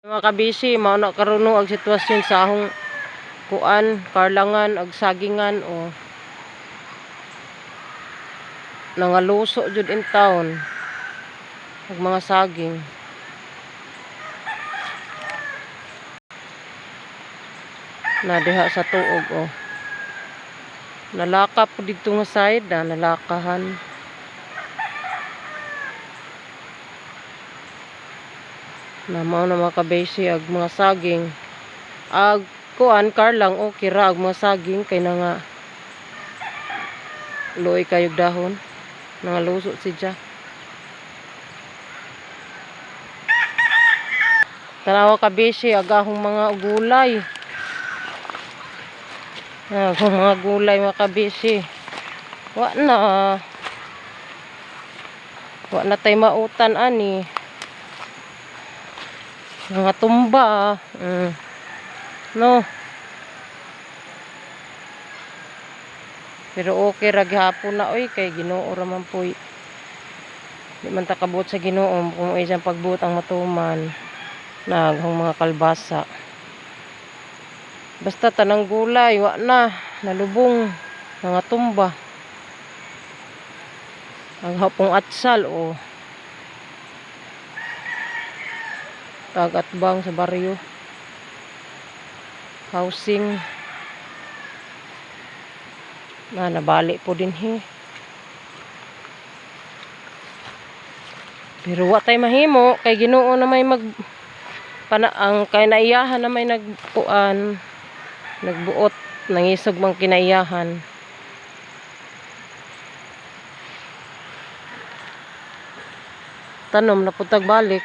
Mga kabisi, mao na karon ang sitwasyon sa ahong kuan, karlangan ag sagingan o nangaluso jud in town ag mga saging. Na diha sa tuog o. Nalaka po dito nga side, nalakahan. Na mao na mga kabisi ag mga saging. Ag kuan karlang okay ra ag mga saging kay na nga luoy kayog dahon. Nangaluso siya. Tanawa kabisi agahong mga gulay. Agahong mga gulay mga kabisi. Wa na tay mautan ani. Mga tumba. No. Pero okay ra gihapon na oy kay Ginoo ra man poy. Di man ta kabot sa Ginoo kung ay siyang pagbuot ang matuman. Naghang mga kalbasa. Basta tanang gulay wa na nalubong mga tumba. Ang hapong atsal o tagatbang sa baryo. Housing. Nabali po din Pero wa tay mahimo kay Ginoo na may ang kinaiyahan na may nagbuot nangisog mang kinaiyahan. Tanom na putag balik.